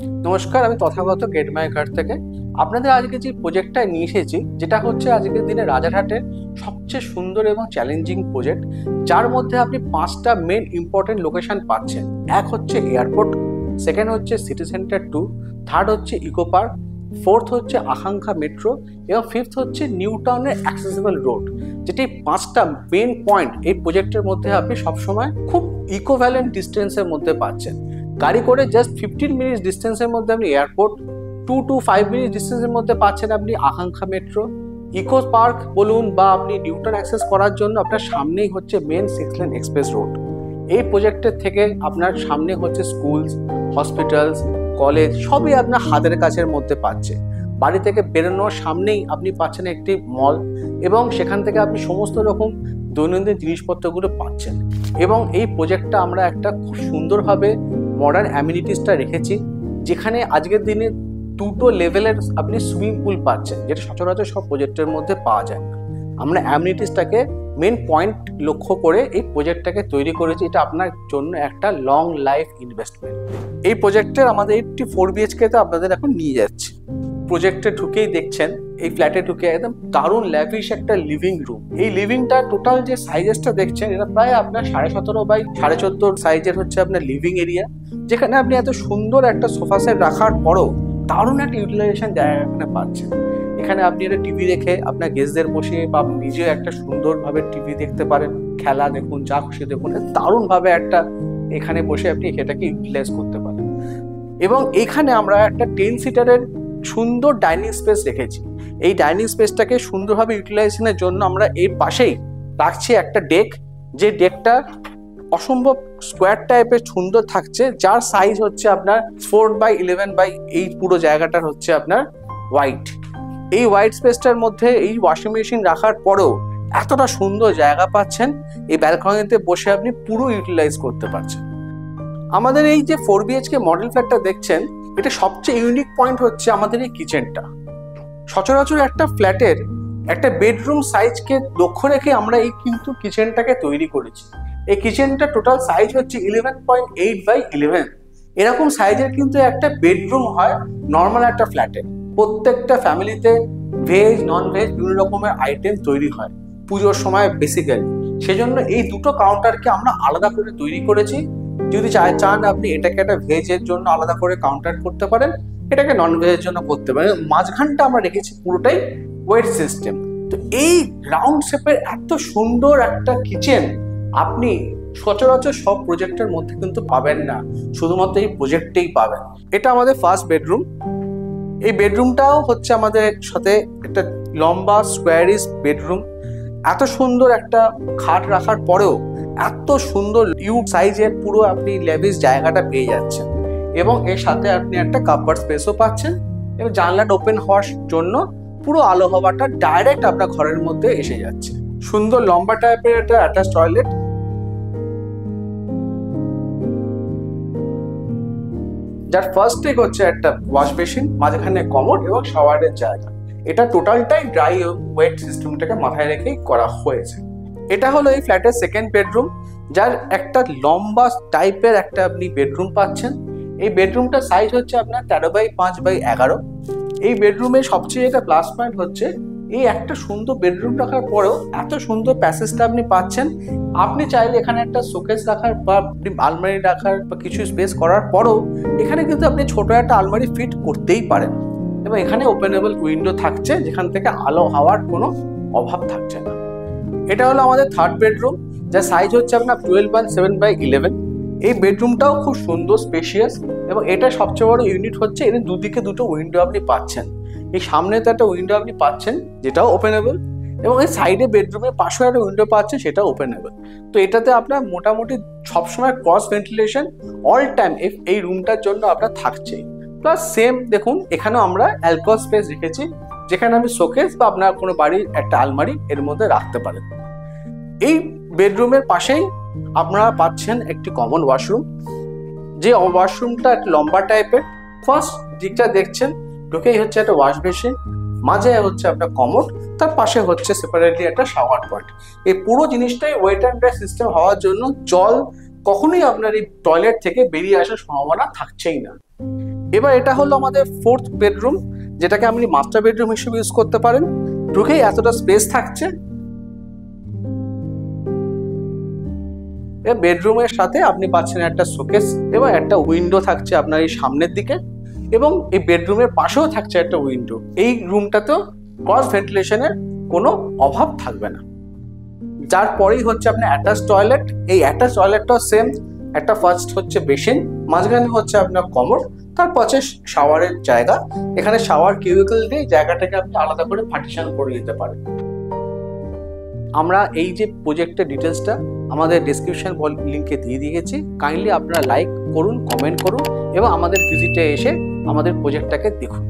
নমস্কার, আমি Tathagata get my ঘর থেকে আপনাদের আজকে যে প্রজেক্টটা নিয়ে এসেছি, যেটা হচ্ছে আজকের দিনে রাজারহাটের সবচেয়ে সুন্দর এবং চ্যালেঞ্জিং প্রজেক্ট, যার মধ্যে আপনি 5টা মেন ইম্পর্টেন্ট লোকেশন পাচ্ছেন। এক হচ্ছে এয়ারপোর্ট, সেকেন্ড হচ্ছে সিটি সেন্টার 2, থার্ড হচ্ছে ইকো পার্ক, ফোর্থ হচ্ছে আকাঙ্ক্ষা মেট্রো এবং ফিফথ হচ্ছে নিউ টাউনের অ্যাক্সেসিবল রোড। যেটি 5টা মেন পয়েন্ট এই প্রজেক্টের মধ্যে আপনি সবসময় খুব ইকোভ্যালেন্ট ডিস্টেন্সের মধ্যে পাচ্ছেন। গাড়ি করে জাস্ট 15 মিনিট ডিস্টেন্সের মধ্যে আপনি এয়ারপোর্ট, 2 to 5 মিনিট ডিস্টেন্সের মধ্যে পাচ্ছেন আপনি আকাঙ্ক্ষা মেট্রো, ইকো পার্ক বলুন বা আপনি নিউটন অ্যাক্সেস করার জন্য আপনার সামনেই হচ্ছে মেন 6 লেন এক্সপ্রেস রোড। এই প্রজেক্টের থেকে আপনার সামনে হচ্ছে স্কুলস, হসপিটালস, কলেজ সবই আপনার হাতের কাছের মধ্যে পাচ্ছে। বাড়ি থেকে বেরোনোর সামনেই আপনি পাচ্ছেন একটি মল এবং সেখান থেকে আপনি সমস্ত রকম দৈনন্দিন জিনিসপত্রগুলো পাচ্ছেন। এবং এই প্রজেক্টটা আমরা একটা খুব সুন্দরভাবে মডার্ন অ্যামিনিটিসটা রেখেছি, যেখানে আজকের দিনে 2টো লেভেলের আপনি সুইমিং পুল পাচ্ছেন, যেটা সচরাচর সব প্রজেক্টের মধ্যে পাওয়া যায় না। আমরা অ্যামিনিটিসটাকে মেন পয়েন্ট লক্ষ্য করে এই প্রজেক্টটাকে তৈরি করেছি। এটা আপনার জন্য একটা লং লাইফ ইনভেস্টমেন্ট। এই প্রজেক্টের আমাদের একটি 4 BHK-তে আপনাদের এখন নিয়ে যাচ্ছে। প্রজেক্টে ঢুকেই দেখছেন, এই ফ্ল্যাটে ঢুকে একদম দারুণ ল্যাভিশ একটা লিভিং রুম। এই লিভিংটা টোটাল যে সাইজেসটা দেখছেন, এটা প্রায় আপনার 17.5 বাই 14.5 সাইজের হচ্ছে আপনার লিভিং এরিয়া, যেখানে আপনি এত সুন্দর একটা সোফা সেট রাখার পরও দারুণ একটা ইউটিলাইজেশন জায়গা এখানে পাচ্ছেন। এখানে আপনি একটা টিভি রেখে আপনার গেস্টদের বসিয়ে বা আপনি নিজেও একটা সুন্দরভাবে টিভি দেখতে পারেন, খেলা দেখুন, যা খুশি দেখুন, দারুণভাবে একটা এখানে বসে আপনি সেটাকে ইউটিলাইজ করতে পারেন। এবং এখানে আমরা একটা 10 সিটারের সুন্দর ডাইনিং স্পেস রেখেছি। এই ডাইনিং স্পেসটাকে সুন্দরভাবে ইউটিলাইজেশনের জন্য আমরা এর পাশেই রাখছি একটা ডেক, যে ডেকটা অসম্ভব স্কোয়ার টাইপের সুন্দর থাকছে, যার সাইজ হচ্ছে আপনার 4/11 বাই এই পুরো জায়গাটার হচ্ছে আপনার হোয়াইট। এই হোয়াইট স্পেসটার মধ্যে এই ওয়াশিং মেশিন রাখার পরেও এতটা সুন্দর জায়গা পাচ্ছেন, এই ব্যালকনিতে বসে আপনি পুরো ইউটিলাইজ করতে পারছেন। আমাদের এই যে 4 BHK মডেল ফ্ল্যাটটা দেখছেন, এটা সবচেয়ে ইউনিক পয়েন্ট হচ্ছে আমাদের এই কিচেনটা। সচরাচর একটা ফ্ল্যাটের একটা বেডরুম সাইজকে লক্ষ্য রেখে আমরা এই কিন্তু কিচেনটাকে তৈরি করেছি। এই কিচেনটা টোটাল সাইজ হচ্ছে 11.8/11। এরকম সাইজের কিন্তু একটা বেডরুম হয় নর্মাল একটা ফ্ল্যাটে। প্রত্যেকটা ফ্যামিলিতে ভেজ নন ভেজ বিভিন্ন রকমের আইটেম তৈরি হয় পুজোর সময় বেসিক্যালি। সেজন্য এই দুটো কাউন্টারকে আমরা আলাদা করে তৈরি করেছি। যদি চান আপনি এটাকে একটা ভেজের জন্য আলাদা করে কাউন্টার করতে পারেন, এটাকে নন ভেজের জন্য করতে পারেন। মাঝখানটা আমরা রেখেছি পুরোটাই ওয়েট সিস্টেম। তো এই রাউন্ড শেপের এত সুন্দর একটা কিচেন আপনি সচরাচর সব প্রজেক্টের মধ্যে কিন্তু পাবেন না, শুধুমাত্র এই প্রজেক্টেই পাবেন। এটা আমাদের ফার্স্ট বেডরুম। এই বেডরুমটাও হচ্ছে আমাদের সাথে একটা লম্বা স্কোয়ারিশ বেডরুম। এত সুন্দর একটা খাট রাখার পরেও এত সুন্দর ইউ সাইজের পুরো আপনি লেভিশ জায়গাটা পেয়ে যাচ্ছেন। এবং এর সাথে আপনি একটা কাপড় স্পেসও পাচ্ছেন এবং জানলাটা ওপেন হওয়ার জন্য পুরো আলো হাওয়াটা ডাইরেক্ট আপনার ঘরের মধ্যে এসে যাচ্ছে। সুন্দর লম্বা টাইপের একটা অ্যাটাচ টয়লেট, যার ফার্স্ট টেক হচ্ছে একটা ওয়াশ বেসিন, মাঝখানে কমোড এবং শাওয়ারের জায়গা। এটা টোটালটাই ড্রাই ওয়েট সিস্টেমটাকে মাথায় রেখেই করা হয়েছে। এটা হলো এই ফ্ল্যাটের সেকেন্ড বেডরুম, যার একটা লম্বা টাইপের একটা আপনি বেডরুম পাচ্ছেন। এই বেডরুমটার সাইজ হচ্ছে আপনার 13/5/11। এই বেডরুমে সবচেয়ে যেটা প্লাস পয়েন্ট হচ্ছে এই একটা সুন্দর বেডরুম রাখার পরেও এত সুন্দর প্যাসেজটা আপনি পাচ্ছেন। আপনি চাইলে এখানে একটা শোকেস রাখার বা আলমারি রাখার বা কিছু স্পেস করার পরেও এখানে কিন্তু আপনি ছোট একটা আলমারি ফিট করতেই পারেন। এবং এখানে ওপেনেবল উইন্ডো থাকছে, যেখান থেকে আলো হাওয়ার কোনো অভাব থাকছে না। এটা হলো আমাদের থার্ড বেডরুম, যার সাইজ হচ্ছে আপনার 12/7/11। এই বেডরুমটাও খুব সুন্দর স্পেশিয়াস এবং এটা সবচেয়ে বড় ইউনিট হচ্ছে এর দুদিকে দুটো উইন্ডো আপনি পাচ্ছেন। এই সামনে তো একটা উইন্ডো আপনি পাচ্ছেন যেটাও ওপেনেবল, এবং এই সাইডে বেডরুমের পাশেও একটা উইন্ডো পাচ্ছেন, সেটাও ওপেনেবল। তো এটাতে আপনার মোটামুটি সবসময় ক্রস ভেন্টিলেশন অল টাইম এই রুমটার জন্য আপনার থাকছেই। প্লাস সেম দেখুন, এখানেও আমরা অ্যালকোভ স্পেস রেখেছি, যেখানে আপনি শোকেস বা আপনার কোনো বাড়ির একটা আলমারি এর মধ্যে রাখতে পারেন। এই বেডরুমের পাশেই আপনারা পাচ্ছেন একটি কমন ওয়াশরুম, যে ওয়াশরুমটা একটা লম্বা টাইপের। ফার্স্ট দিকটা দেখছেন, ঢুকেই হচ্ছে একটা ওয়াশ বেসিন, মাঝে হচ্ছে আপনার কমোড, তার পাশে হচ্ছে সেপারেটলি একটা শাওয়ার পয়েন্ট। এই পুরো জিনিসটাই ওয়েট অ্যান্ড ড্রাই সিস্টেম হওয়ার জন্য জল কখনোই আপনার এই টয়লেট থেকে বেরিয়ে আসার সম্ভাবনা থাকছেই না। এবার এটা হলো আমাদের 4th বেডরুম, যেটাকে আপনি মাস্টার বেডরুম হিসেবে ইউজ করতে পারেন। ঢুকেই এতটা স্পেস থাকছে। বেডরুমের সাথে আপনি পাচ্ছেন একটা শোকেস এবং একটা উইন্ডো থাকছে আপনার এই সামনের দিকে, এবং এই বেডরুমের পাশেও থাকছে একটা উইন্ডো। এই রুমটাতেও ক্রস ভেন্টিলেশনের কোনো অভাব থাকবে না। যার পরেই হচ্ছে আপনার অ্যাটাচ টয়লেট। এই অ্যাটাচ টয়লেটটাও সেম, একটা ফার্স্ট হচ্ছে বেসিন, মাঝখানে হচ্ছে আপনার কমোড, তারপর আছে শাওয়ারের জায়গা। এখানে শাওয়ার কিউবিকল দিয়ে জায়গাটাকে আপনি আলাদা করে পার্টিশন করে দিতে পারেন। আমরা এই যে প্রজেক্টের ডিটেলসটা আমাদের ডেসক্রিপশন লিঙ্কে দিয়ে দিয়েছি, কাইন্ডলি আপনারা লাইক করুন, কমেন্ট করুন এবং আমাদের ভিজিটে এসে আমাদের প্রজেক্টটাকে দেখুন।